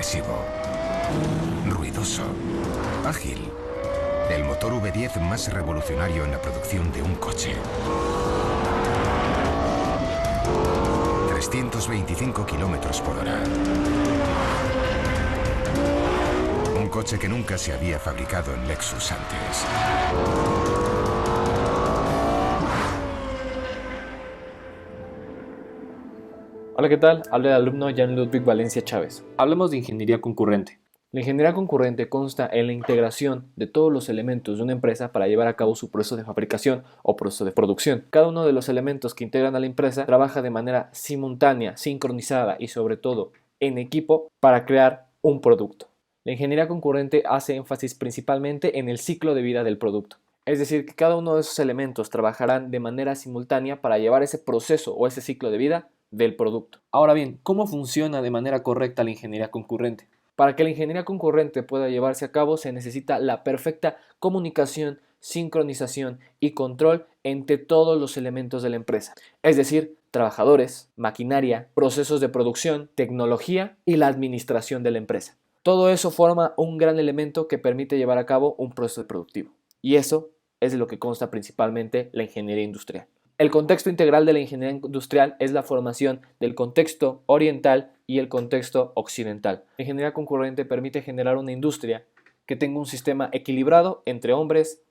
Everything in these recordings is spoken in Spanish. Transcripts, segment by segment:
agresivo, ruidoso, ágil. El motor V10 más revolucionario en la producción de un coche. 325 kilómetros por hora. Un coche que nunca se había fabricado en Lexus antes. Hola, ¿qué tal? Habla el alumno Jan Ludwig Valencia Chávez. Hablemos de ingeniería concurrente. La ingeniería concurrente consta en la integración de todos los elementos de una empresa para llevar a cabo su proceso de fabricación o proceso de producción. Cada uno de los elementos que integran a la empresa trabaja de manera simultánea, sincronizada y sobre todo en equipo para crear un producto. La ingeniería concurrente hace énfasis principalmente en el ciclo de vida del producto. Es decir, que cada uno de esos elementos trabajarán de manera simultánea para llevar ese proceso o ese ciclo de vida del producto. Ahora bien, ¿cómo funciona de manera correcta la ingeniería concurrente? Para que la ingeniería concurrente pueda llevarse a cabo se necesita la perfecta comunicación, sincronización y control entre todos los elementos de la empresa, es decir, trabajadores, maquinaria, procesos de producción, tecnología y la administración de la empresa. Todo eso forma un gran elemento que permite llevar a cabo un proceso productivo, y eso es de lo que consta principalmente la ingeniería industrial. El contexto integral de la ingeniería industrial es la formación del contexto oriental y el contexto occidental. La ingeniería concurrente permite generar una industria que tenga un sistema equilibrado entre hombres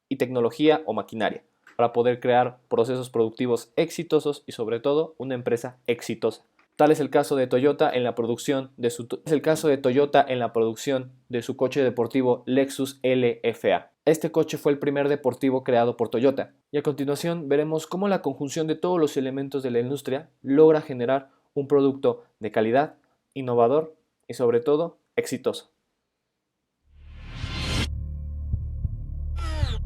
y tecnología o maquinaria para poder crear procesos productivos exitosos y sobre todo una empresa exitosa. Tal es el caso de Toyota en la producción de su coche deportivo Lexus LFA. Este coche fue el primer deportivo creado por Toyota, y a continuación veremos cómo la conjunción de todos los elementos de la industria logra generar un producto de calidad, innovador y sobre todo exitoso.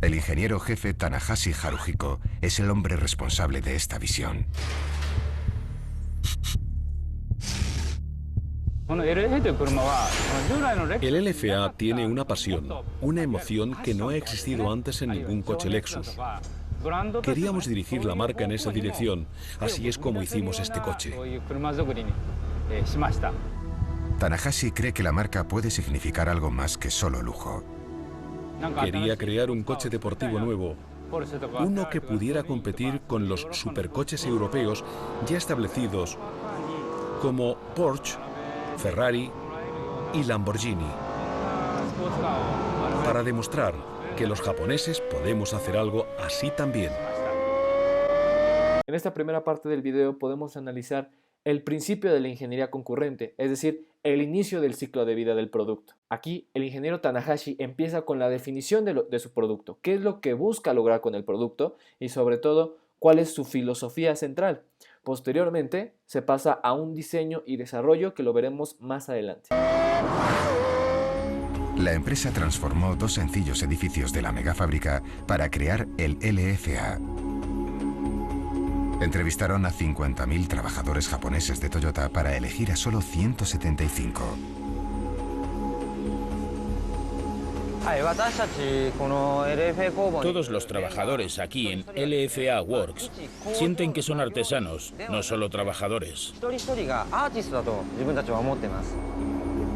El ingeniero jefe Tanahashi Haruhiko es el hombre responsable de esta visión. El LFA tiene una pasión, una emoción que no ha existido antes en ningún coche Lexus. Queríamos dirigir la marca en esa dirección, así es como hicimos este coche. Tanahashi cree que la marca puede significar algo más que solo lujo. Quería crear un coche deportivo nuevo, uno que pudiera competir con los supercoches europeos ya establecidos como Porsche, Ferrari y Lamborghini, para demostrar que los japoneses podemos hacer algo así también. En esta primera parte del video podemos analizar el principio de la ingeniería concurrente, es decir, el inicio del ciclo de vida del producto. Aquí el ingeniero Tanahashi empieza con la definición de su producto, qué es lo que busca lograr con el producto y sobre todo cuál es su filosofía central. Posteriormente se pasa a un diseño y desarrollo que lo veremos más adelante. La empresa transformó dos sencillos edificios de la megafábrica para crear el LFA. Entrevistaron a 50.000 trabajadores japoneses de Toyota para elegir a solo 175. Todos los trabajadores aquí en LFA Works sienten que son artesanos, no solo trabajadores.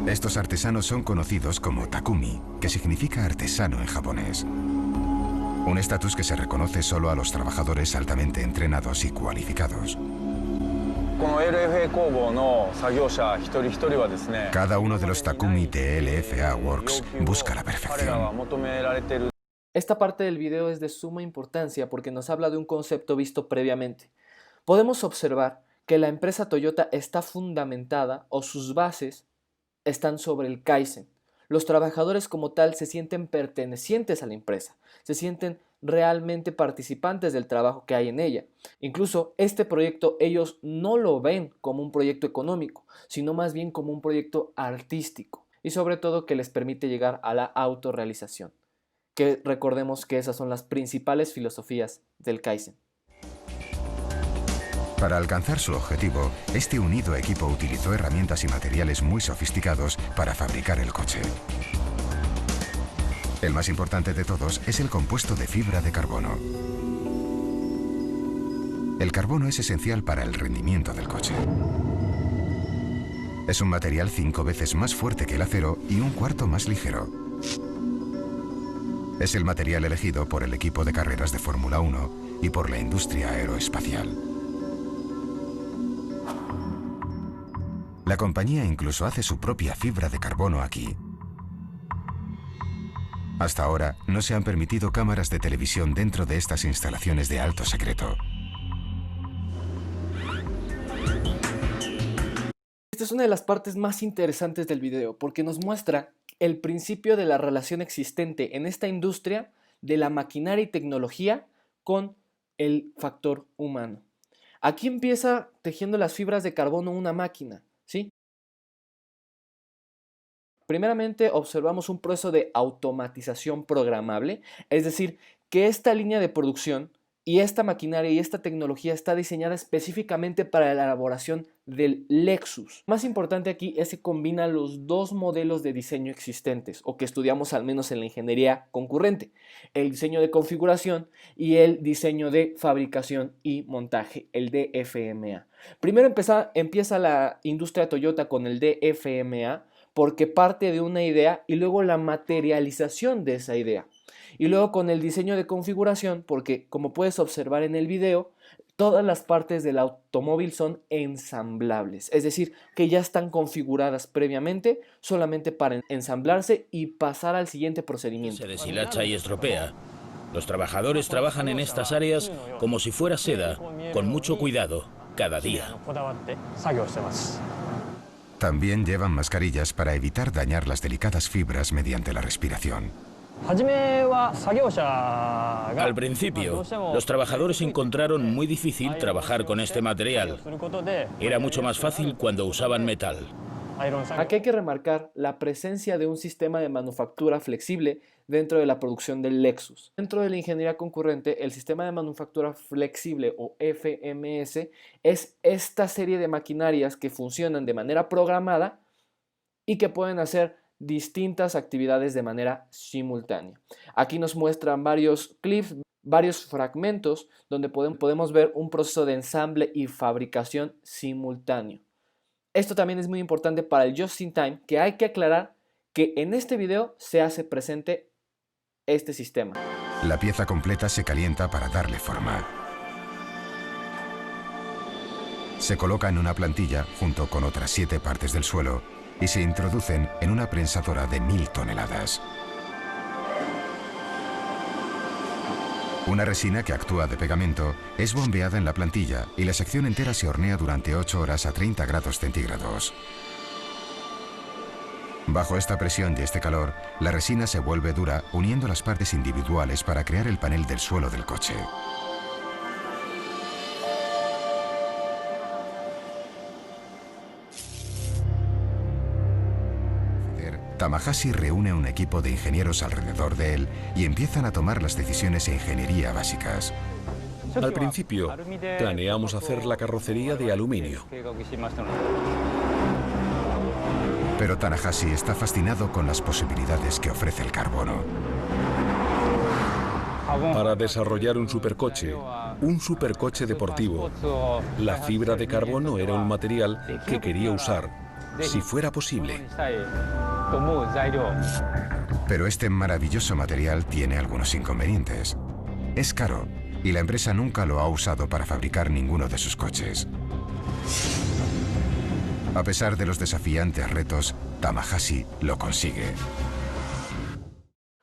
Estos artesanos son conocidos como takumi, que significa artesano en japonés. Un estatus que se reconoce solo a los trabajadores altamente entrenados y cualificados. Cada uno de los takumi de LFA Works busca la perfección. Esta parte del video es de suma importancia porque nos habla de un concepto visto previamente. Podemos observar que la empresa Toyota está fundamentada o sus bases están sobre el Kaizen. Los trabajadores como tal se sienten pertenecientes a la empresa, se sienten realmente participantes del trabajo que hay en ella. Incluso este proyecto ellos no lo ven como un proyecto económico, sino más bien como un proyecto artístico y sobre todo que les permite llegar a la autorrealización. Que recordemos que esas son las principales filosofías del Kaizen. Para alcanzar su objetivo, este unido equipo utilizó herramientas y materiales muy sofisticados para fabricar el coche. El más importante de todos es el compuesto de fibra de carbono. El carbono es esencial para el rendimiento del coche. Es un material 5 veces más fuerte que el acero y un cuarto más ligero. Es el material elegido por el equipo de carreras de Fórmula 1 y por la industria aeroespacial. La compañía incluso hace su propia fibra de carbono aquí. Hasta ahora no se han permitido cámaras de televisión dentro de estas instalaciones de alto secreto. Esta es una de las partes más interesantes del video porque nos muestra el principio de la relación existente en esta industria de la maquinaria y tecnología con el factor humano. Aquí empieza tejiendo las fibras de carbono una máquina, ¿sí? Primeramente observamos un proceso de automatización programable, es decir, que esta línea de producción y esta maquinaria y esta tecnología está diseñada específicamente para la elaboración del Lexus. Más importante aquí es que combina los dos modelos de diseño existentes o que estudiamos al menos en la ingeniería concurrente, el diseño de configuración y el diseño de fabricación y montaje, el DFMA. Primero empieza la industria Toyota con el DFMA porque parte de una idea y luego la materialización de esa idea. Y luego con el diseño de configuración, porque como puedes observar en el video, todas las partes del automóvil son ensamblables, es decir, que ya están configuradas previamente solamente para ensamblarse y pasar al siguiente procedimiento. Se deshilacha y estropea. Los trabajadores trabajan en estas áreas como si fuera seda, con mucho cuidado, cada día. También llevan mascarillas para evitar dañar las delicadas fibras mediante la respiración. Al principio, los trabajadores encontraron muy difícil trabajar con este material. Era mucho más fácil cuando usaban metal. Aquí hay que remarcar la presencia de un sistema de manufactura flexible dentro de la producción del Lexus. Dentro de la ingeniería concurrente, el sistema de manufactura flexible o FMS es esta serie de maquinarias que funcionan de manera programada y que pueden hacer distintas actividades de manera simultánea. Aquí nos muestran varios clips, varios fragmentos donde podemos ver un proceso de ensamble y fabricación simultáneo. Esto también es muy importante para el Just in Time, que hay que aclarar que en este video se hace presente este sistema. La pieza completa se calienta para darle forma. Se coloca en una plantilla junto con otras 7 partes del suelo y se introducen en una prensadora de 1000 toneladas. Una resina que actúa de pegamento es bombeada en la plantilla y la sección entera se hornea durante 8 horas a 30 grados centígrados. Bajo esta presión y este calor, la resina se vuelve dura uniendo las partes individuales para crear el panel del suelo del coche. Tamahashi reúne un equipo de ingenieros alrededor de él y empiezan a tomar las decisiones de ingeniería básicas. Al principio, planeamos hacer la carrocería de aluminio. Pero Tanahashi está fascinado con las posibilidades que ofrece el carbono. Para desarrollar un supercoche deportivo, la fibra de carbono era un material que quería usar, si fuera posible. Pero este maravilloso material tiene algunos inconvenientes. Es caro y la empresa nunca lo ha usado para fabricar ninguno de sus coches. A pesar de los desafiantes retos, Tamahashi lo consigue.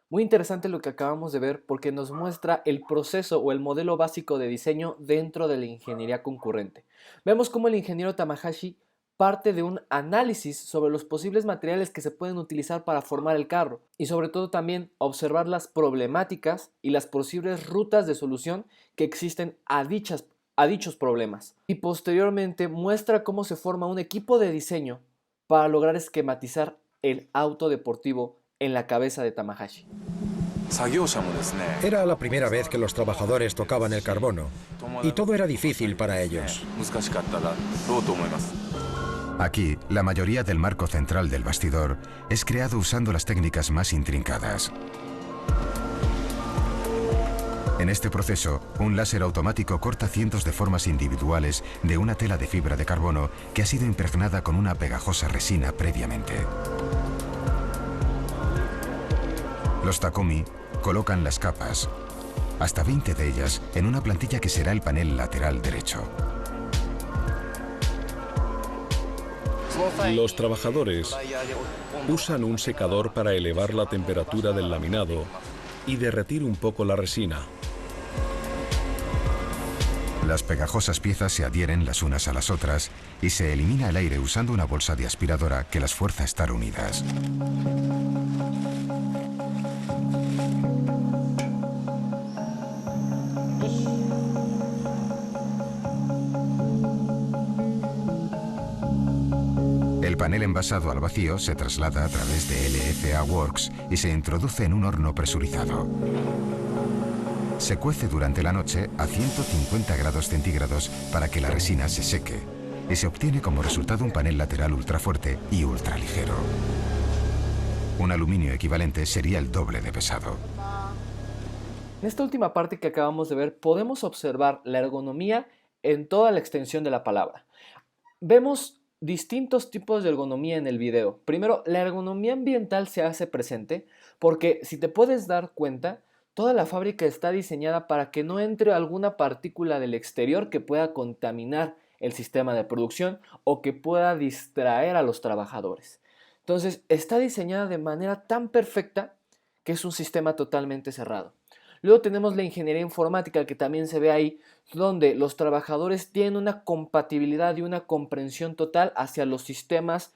Muy interesante lo que acabamos de ver porque nos muestra el proceso o el modelo básico de diseño dentro de la ingeniería concurrente. Vemos cómo el ingeniero Tamahashi parte de un análisis sobre los posibles materiales que se pueden utilizar para formar el carro y sobre todo también observar las problemáticas y las posibles rutas de solución que existen a dichos problemas. Y posteriormente muestra cómo se forma un equipo de diseño para lograr esquematizar el auto deportivo en la cabeza de Tamahashi. Era la primera vez que los trabajadores tocaban el carbono y todo era difícil para ellos. Aquí, la mayoría del marco central del bastidor es creado usando las técnicas más intrincadas. En este proceso, un láser automático corta cientos de formas individuales de una tela de fibra de carbono que ha sido impregnada con una pegajosa resina previamente. Los Takumi colocan las capas, hasta 20 de ellas, en una plantilla que será el panel lateral derecho. Los trabajadores usan un secador para elevar la temperatura del laminado y derretir un poco la resina. Las pegajosas piezas se adhieren las unas a las otras y se elimina el aire usando una bolsa de aspiradora que las fuerza a estar unidas. El panel envasado al vacío se traslada a través de LFA Works y se introduce en un horno presurizado. Se cuece durante la noche a 150 grados centígrados para que la resina se seque y se obtiene como resultado un panel lateral ultrafuerte y ultraligero. Un aluminio equivalente sería el doble de pesado. En esta última parte que acabamos de ver podemos observar la ergonomía en toda la extensión de la palabra. Vemos distintos tipos de ergonomía en el video. Primero, la ergonomía ambiental se hace presente porque, si te puedes dar cuenta, toda la fábrica está diseñada para que no entre alguna partícula del exterior que pueda contaminar el sistema de producción o que pueda distraer a los trabajadores. Entonces, está diseñada de manera tan perfecta que es un sistema totalmente cerrado. Luego tenemos la ingeniería informática que también se ve ahí, donde los trabajadores tienen una compatibilidad y una comprensión total hacia los sistemas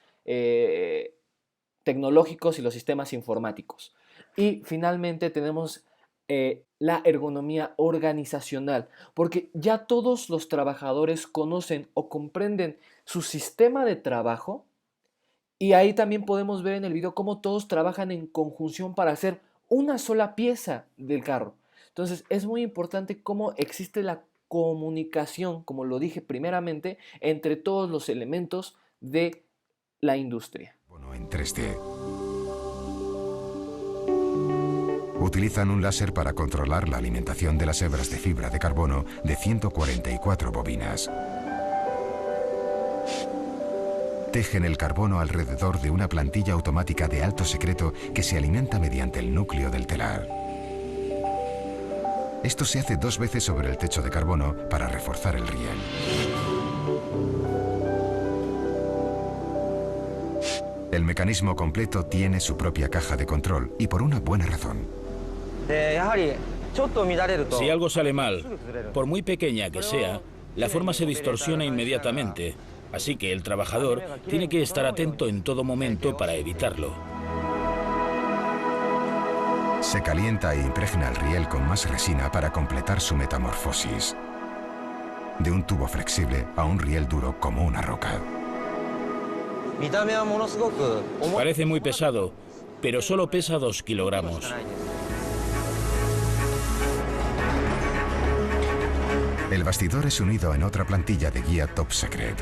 tecnológicos y los sistemas informáticos. Y finalmente tenemos la ergonomía organizacional, porque ya todos los trabajadores conocen o comprenden su sistema de trabajo, y ahí también podemos ver en el video cómo todos trabajan en conjunción para hacer una sola pieza del carro. Entonces es muy importante cómo existe la comunicación, como lo dije primeramente, entre todos los elementos de la industria. En 3D. Utilizan un láser para controlar la alimentación de las hebras de fibra de carbono de 144 bobinas. Tejen el carbono alrededor de una plantilla automática de alto secreto que se alimenta mediante el núcleo del telar. Esto se hace 2 veces sobre el techo de carbono para reforzar el riel. El mecanismo completo tiene su propia caja de control y por una buena razón. Si algo sale mal, por muy pequeña que sea, la forma se distorsiona inmediatamente. Así que el trabajador tiene que estar atento en todo momento para evitarlo. Se calienta e impregna el riel con más resina para completar su metamorfosis. De un tubo flexible a un riel duro como una roca. Parece muy pesado, pero solo pesa 2 kilogramos. El bastidor es unido en otra plantilla de guía Top Secret.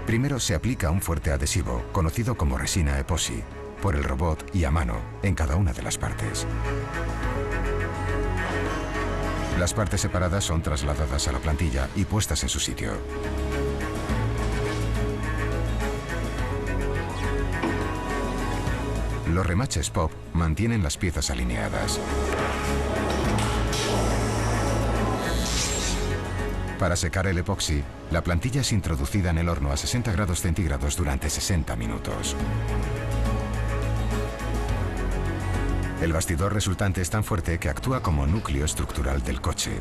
Primero se aplica un fuerte adhesivo, conocido como resina epoxi, por el robot y a mano, en cada una de las partes. Las partes separadas son trasladadas a la plantilla y puestas en su sitio. Los remaches pop mantienen las piezas alineadas. Para secar el epoxi, la plantilla es introducida en el horno a 60 grados centígrados durante 60 minutos. El bastidor resultante es tan fuerte que actúa como núcleo estructural del coche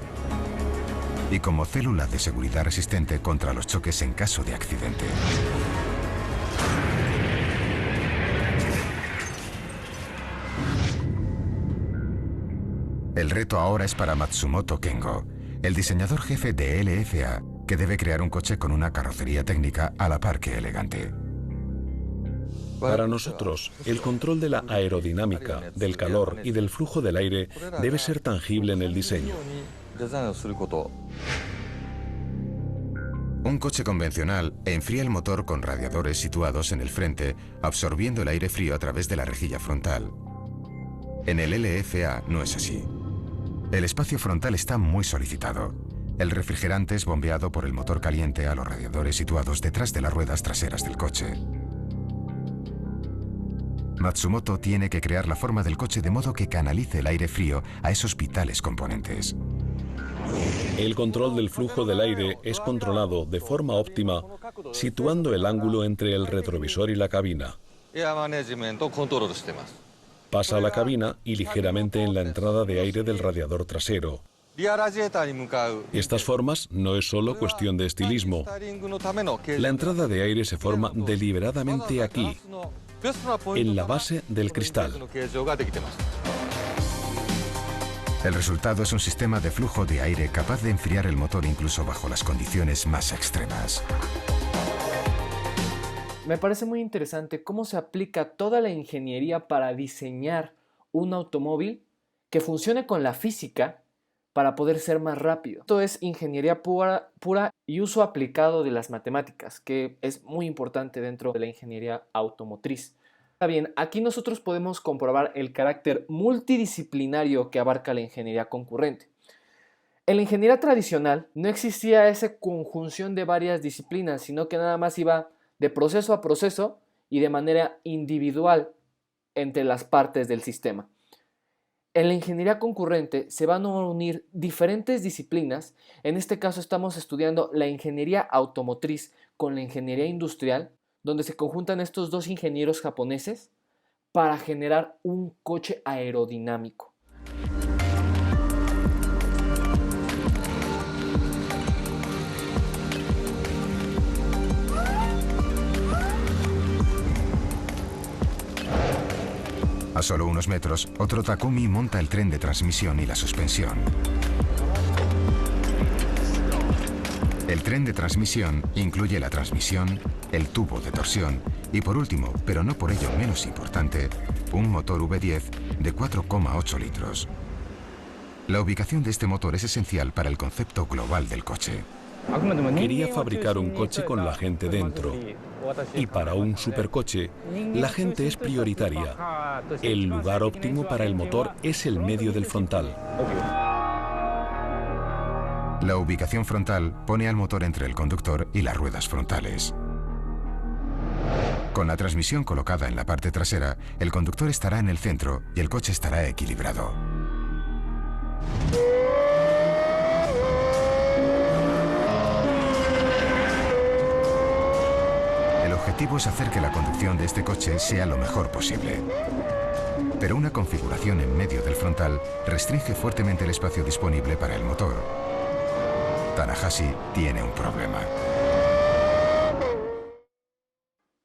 y como célula de seguridad resistente contra los choques en caso de accidente. El reto ahora es para Matsumoto Kengo, el diseñador jefe de LFA, que debe crear un coche con una carrocería técnica a la par que elegante. Para nosotros, el control de la aerodinámica, del calor y del flujo del aire debe ser tangible en el diseño. Un coche convencional enfría el motor con radiadores situados en el frente, absorbiendo el aire frío a través de la rejilla frontal. En el LFA no es así. El espacio frontal está muy solicitado. El refrigerante es bombeado por el motor caliente a los radiadores situados detrás de las ruedas traseras del coche. Matsumoto tiene que crear la forma del coche de modo que canalice el aire frío a esos vitales componentes. El control del flujo del aire es controlado de forma óptima, situando el ángulo entre el retrovisor y la cabina. Pasa a la cabina y ligeramente en la entrada de aire del radiador trasero. Estas formas no es solo cuestión de estilismo. La entrada de aire se forma deliberadamente aquí, en la base del cristal. El resultado es un sistema de flujo de aire capaz de enfriar el motor incluso bajo las condiciones más extremas. Me parece muy interesante cómo se aplica toda la ingeniería para diseñar un automóvil que funcione con la física para poder ser más rápido. Esto es ingeniería pura y uso aplicado de las matemáticas, que es muy importante dentro de la ingeniería automotriz. Está bien, aquí nosotros podemos comprobar el carácter multidisciplinario que abarca la ingeniería concurrente. En la ingeniería tradicional no existía esa conjunción de varias disciplinas, sino que nada más iba de proceso a proceso y de manera individual entre las partes del sistema. En la ingeniería concurrente se van a unir diferentes disciplinas. En este caso estamos estudiando la ingeniería automotriz con la ingeniería industrial, donde se conjuntan estos dos ingenieros japoneses para generar un coche aerodinámico. A solo unos metros, otro Takumi monta el tren de transmisión y la suspensión. El tren de transmisión incluye la transmisión, el tubo de torsión y por último, pero no por ello menos importante, un motor V10 de 4,8 litros. La ubicación de este motor es esencial para el concepto global del coche. Quería fabricar un coche con la gente dentro. Y para un supercoche, la gente es prioritaria. El lugar óptimo para el motor es el medio del frontal. La ubicación frontal pone al motor entre el conductor y las ruedas frontales. Con la transmisión colocada en la parte trasera, el conductor estará en el centro y el coche estará equilibrado. El objetivo es hacer que la conducción de este coche sea lo mejor posible. Pero una configuración en medio del frontal restringe fuertemente el espacio disponible para el motor. Tanahashi tiene un problema.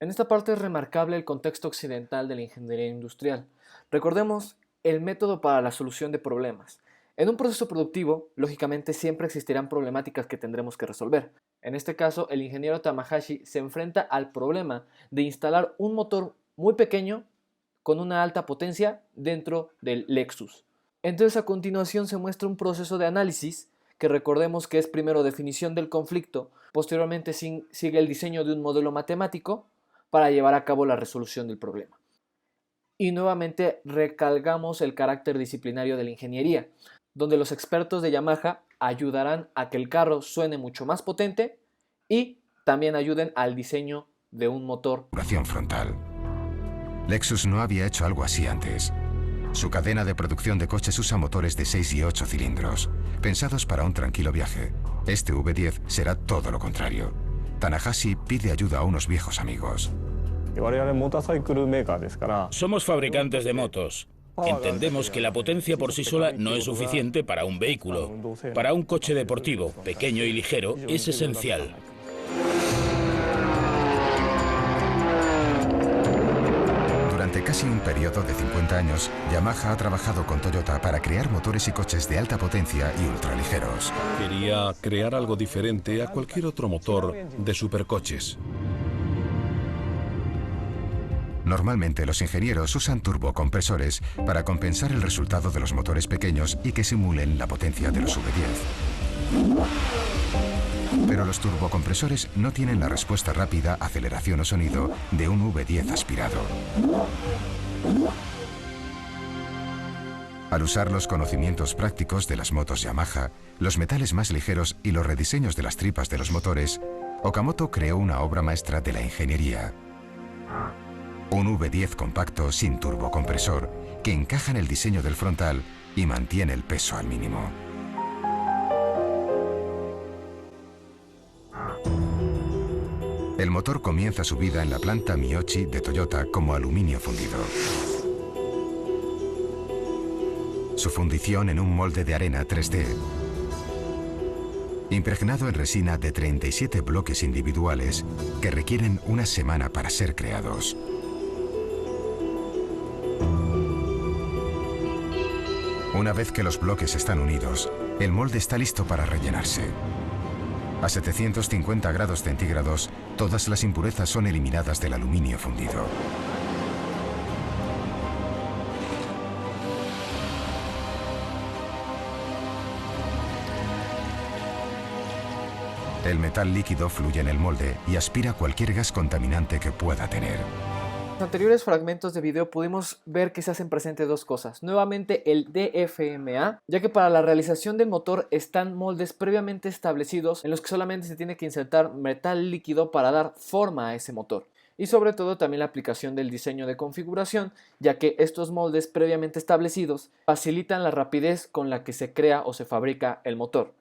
En esta parte es remarcable el contexto occidental de la ingeniería industrial. Recordemos el método para la solución de problemas. En un proceso productivo, lógicamente siempre existirán problemáticas que tendremos que resolver. En este caso, el ingeniero Tanahashi se enfrenta al problema de instalar un motor muy pequeño con una alta potencia dentro del Lexus. Entonces, a continuación se muestra un proceso de análisis que recordemos que es primero definición del conflicto, posteriormente sigue el diseño de un modelo matemático para llevar a cabo la resolución del problema. Y nuevamente recalcamos el carácter disciplinario de la ingeniería, donde los expertos de Yamaha ayudarán a que el carro suene mucho más potente y también ayuden al diseño de un motor. Frontal. Lexus no había hecho algo así antes. Su cadena de producción de coches usa motores de 6 y 8 cilindros, pensados para un tranquilo viaje. Este V10 será todo lo contrario. Tanahashi pide ayuda a unos viejos amigos. Somos fabricantes de motos. Entendemos que la potencia por sí sola no es suficiente para un vehículo. Para un coche deportivo, pequeño y ligero, es esencial. Durante casi un periodo de 50 años, Yamaha ha trabajado con Toyota para crear motores y coches de alta potencia y ultraligeros. Quería crear algo diferente a cualquier otro motor de supercoches. Normalmente los ingenieros usan turbocompresores para compensar el resultado de los motores pequeños y que simulen la potencia de los V10. Pero los turbocompresores no tienen la respuesta rápida, aceleración o sonido de un V10 aspirado. Al usar los conocimientos prácticos de las motos Yamaha, los metales más ligeros y los rediseños de las tripas de los motores, Okamoto creó una obra maestra de la ingeniería. Un V10 compacto sin turbocompresor que encaja en el diseño del frontal y mantiene el peso al mínimo. El motor comienza su vida en la planta Miyoshi de Toyota como aluminio fundido. Su fundición en un molde de arena 3D, impregnado en resina de 37 bloques individuales que requieren una semana para ser creados. Una vez que los bloques están unidos, el molde está listo para rellenarse. A 750 grados centígrados, todas las impurezas son eliminadas del aluminio fundido. El metal líquido fluye en el molde y aspira cualquier gas contaminante que pueda tener. En los anteriores fragmentos de video pudimos ver que se hacen presentes dos cosas. Nuevamente el DFMA, ya que para la realización del motor están moldes previamente establecidos en los que solamente se tiene que insertar metal líquido para dar forma a ese motor. Y sobre todo también la aplicación del diseño de configuración, ya que estos moldes previamente establecidos facilitan la rapidez con la que se crea o se fabrica el motor.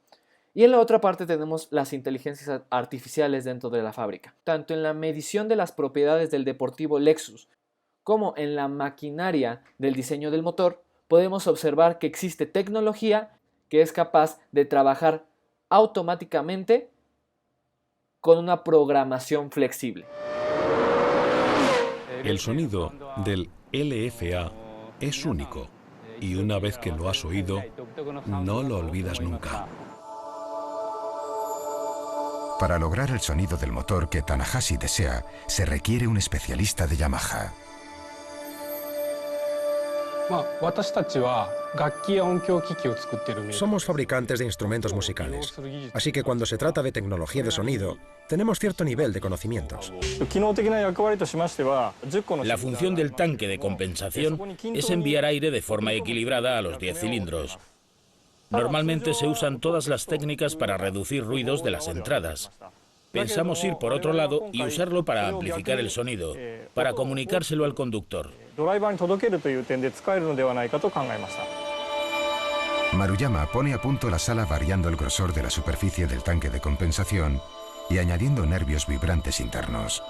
Y en la otra parte tenemos las inteligencias artificiales dentro de la fábrica. Tanto en la medición de las propiedades del deportivo Lexus como en la maquinaria del diseño del motor, podemos observar que existe tecnología que es capaz de trabajar automáticamente con una programación flexible. El sonido del LFA es único y una vez que lo has oído, no lo olvidas nunca. Para lograr el sonido del motor que Tanahashi desea, se requiere un especialista de Yamaha. Somos fabricantes de instrumentos musicales, así que cuando se trata de tecnología de sonido, tenemos cierto nivel de conocimientos. La función del tanque de compensación es enviar aire de forma equilibrada a los 10 cilindros. Normalmente se usan todas las técnicas para reducir ruidos de las entradas. Pensamos ir por otro lado y usarlo para amplificar el sonido, para comunicárselo al conductor. Maruyama pone a punto la sala variando el grosor de la superficie del tanque de compensación y añadiendo nervios vibrantes internos.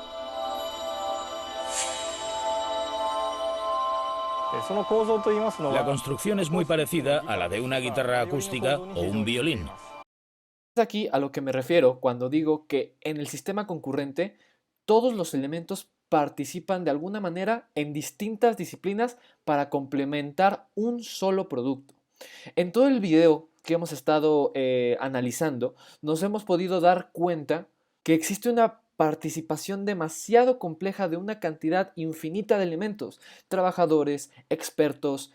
La construcción es muy parecida a la de una guitarra acústica o un violín. Es aquí a lo que me refiero cuando digo que en el sistema concurrente todos los elementos participan de alguna manera en distintas disciplinas para complementar un solo producto. En todo el video que hemos estado analizando, nos hemos podido dar cuenta que existe una participación demasiado compleja de una cantidad infinita de elementos, trabajadores, expertos,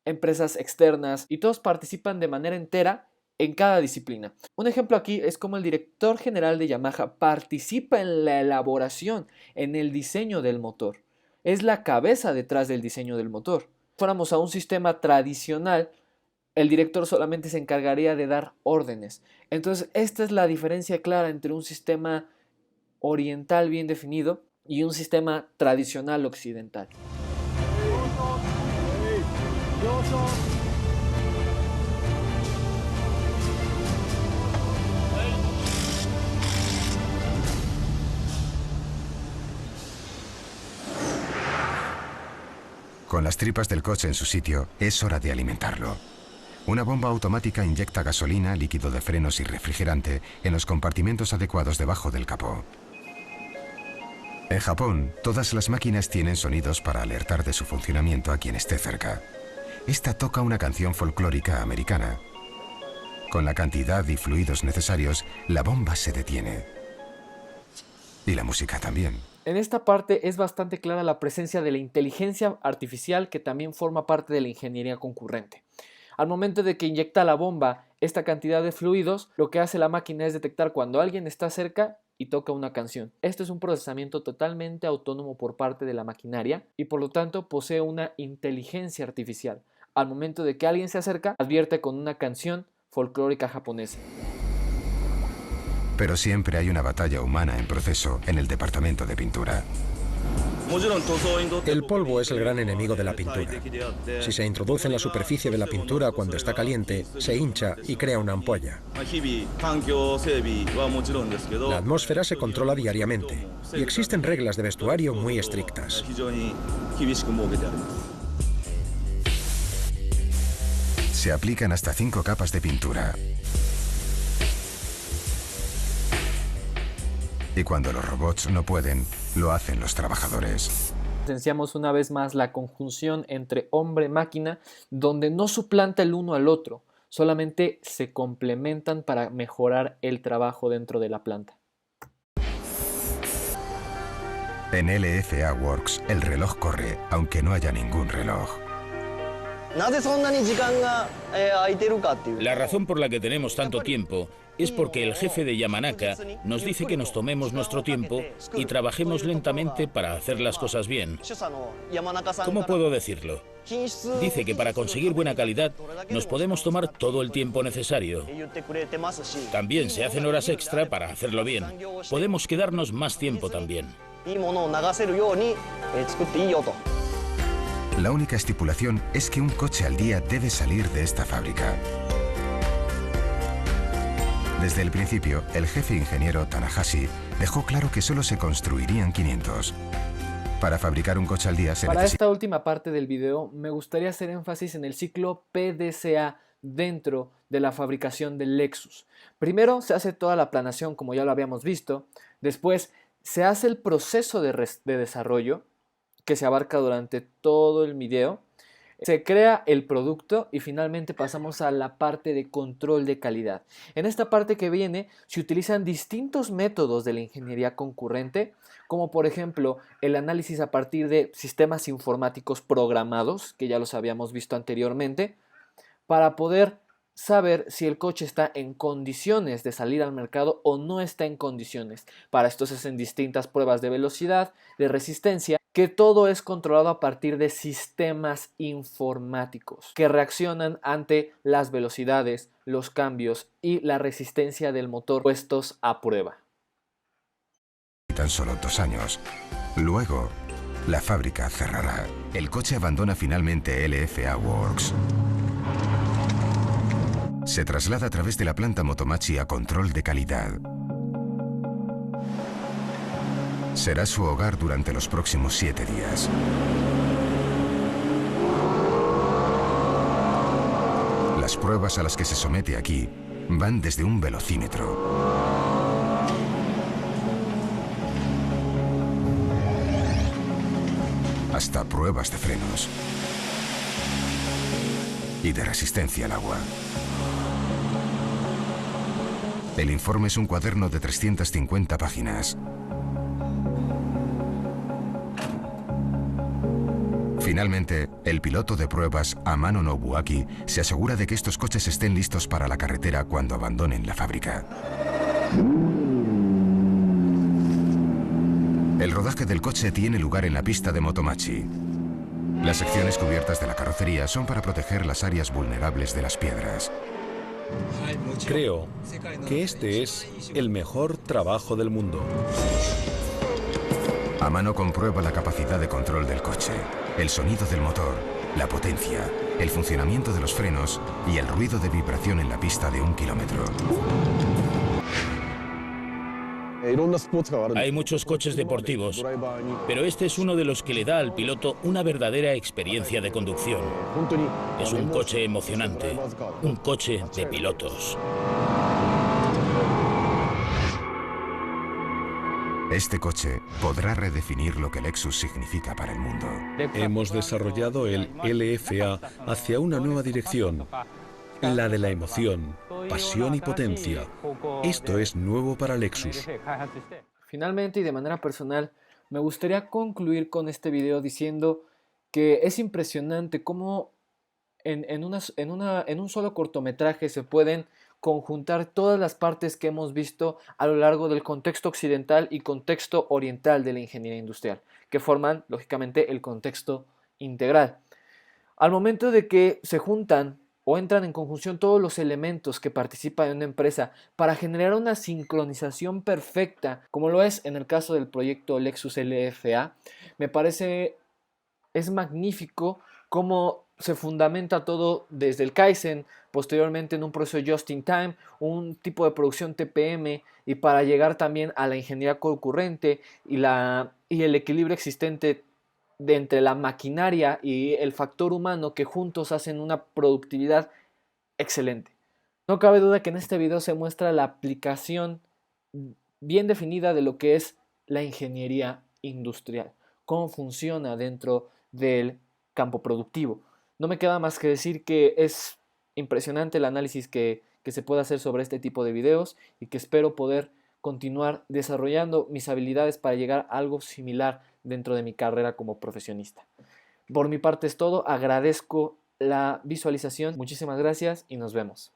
empresas externas, y todos participan de manera entera en cada disciplina. Un ejemplo aquí es como el director general de Yamaha participa en la elaboración, en el diseño del motor. Es la cabeza detrás del diseño del motor. Si fuéramos a un sistema tradicional, el director solamente se encargaría de dar órdenes. Entonces, esta es la diferencia clara entre un sistema oriental bien definido y un sistema tradicional occidental. Con las tripas del coche en su sitio, es hora de alimentarlo. Una bomba automática inyecta gasolina, líquido de frenos y refrigerante en los compartimentos adecuados debajo del capó. En Japón, todas las máquinas tienen sonidos para alertar de su funcionamiento a quien esté cerca. Esta toca una canción folclórica americana. Con la cantidad y fluidos necesarios, la bomba se detiene. Y la música también. En esta parte es bastante clara la presencia de la inteligencia artificial que también forma parte de la ingeniería concurrente. Al momento de que inyecta la bomba esta cantidad de fluidos, lo que hace la máquina es detectar cuando alguien está cerca y toca una canción. Esto es un procesamiento totalmente autónomo por parte de la maquinaria y por lo tanto posee una inteligencia artificial. Al momento de que alguien se acerca, advierte con una canción folclórica japonesa. Pero siempre hay una batalla humana en proceso en el departamento de pintura. El polvo es el gran enemigo de la pintura. Si se introduce en la superficie de la pintura cuando está caliente, se hincha y crea una ampolla. La atmósfera se controla diariamente y existen reglas de vestuario muy estrictas. Se aplican hasta 5 capas de pintura. Y cuando los robots no pueden, lo hacen los trabajadores. Evidenciamos una vez más la conjunción entre hombre-máquina, donde no suplanta el uno al otro, solamente se complementan para mejorar el trabajo dentro de la planta. En LFA Works, el reloj corre, aunque no haya ningún reloj. La razón por la que tenemos tanto tiempo es porque el jefe de Yamanaka nos dice que nos tomemos nuestro tiempo y trabajemos lentamente para hacer las cosas bien. ¿Cómo puedo decirlo? Dice que para conseguir buena calidad nos podemos tomar todo el tiempo necesario. También se hacen horas extra para hacerlo bien. Podemos quedarnos más tiempo también. La única estipulación es que un coche al día debe salir de esta fábrica. Desde el principio, el jefe ingeniero Tanahashi dejó claro que solo se construirían 500. Para fabricar un coche al día se necesita... Para esta última parte del video, me gustaría hacer énfasis en el ciclo PDCA dentro de la fabricación del Lexus. Primero se hace toda la planeación, como ya lo habíamos visto. Después se hace el proceso de desarrollo, que se abarca durante todo el video. Se crea el producto y finalmente pasamos a la parte de control de calidad. En esta parte que viene se utilizan distintos métodos de la ingeniería concurrente, como por ejemplo el análisis a partir de sistemas informáticos programados, que ya los habíamos visto anteriormente, para poder saber si el coche está en condiciones de salir al mercado o no está en condiciones. Para esto se hacen distintas pruebas de velocidad, de resistencia, que todo es controlado a partir de sistemas informáticos que reaccionan ante las velocidades, los cambios y la resistencia del motor puestos a prueba. Tan solo 2 años. Luego, la fábrica cerrará. El coche abandona finalmente LFA Works. Se traslada a través de la planta Motomachi a control de calidad. Será su hogar durante los próximos 7 días. Las pruebas a las que se somete aquí van desde un velocímetro hasta pruebas de frenos y de resistencia al agua. El informe es un cuaderno de 350 páginas. Finalmente, el piloto de pruebas, Amano Nobuaki, se asegura de que estos coches estén listos para la carretera cuando abandonen la fábrica. El rodaje del coche tiene lugar en la pista de Motomachi. Las secciones cubiertas de la carrocería son para proteger las áreas vulnerables de las piedras. Creo que este es el mejor trabajo del mundo. Amano comprueba la capacidad de control del coche, el sonido del motor, la potencia, el funcionamiento de los frenos y el ruido de vibración en la pista de 1 kilómetro. Hay muchos coches deportivos, pero este es uno de los que le da al piloto una verdadera experiencia de conducción. Es un coche emocionante, un coche de pilotos. Este coche podrá redefinir lo que Lexus significa para el mundo. Hemos desarrollado el LFA hacia una nueva dirección, la de la emoción, pasión y potencia. Esto es nuevo para Lexus. Finalmente y de manera personal, me gustaría concluir con este video diciendo que es impresionante cómo en un solo cortometraje se pueden conjuntar todas las partes que hemos visto a lo largo del contexto occidental y contexto oriental de la ingeniería industrial, que forman, lógicamente, el contexto integral. Al momento de que se juntan o entran en conjunción todos los elementos que participan en una empresa para generar una sincronización perfecta, como lo es en el caso del proyecto Lexus LFA, me parece es magnífico cómo se fundamenta todo desde el Kaizen, posteriormente en un proceso just in time, un tipo de producción TPM, y para llegar también a la ingeniería concurrente y el equilibrio existente entre la maquinaria y el factor humano, que juntos hacen una productividad excelente. No cabe duda que en este video se muestra la aplicación bien definida de lo que es la ingeniería industrial, cómo funciona dentro del campo productivo. No me queda más que decir que es impresionante el análisis que se puede hacer sobre este tipo de videos, y que espero poder continuar desarrollando mis habilidades para llegar a algo similar dentro de mi carrera como profesionista. Por mi parte es todo, agradezco la visualización, muchísimas gracias y nos vemos.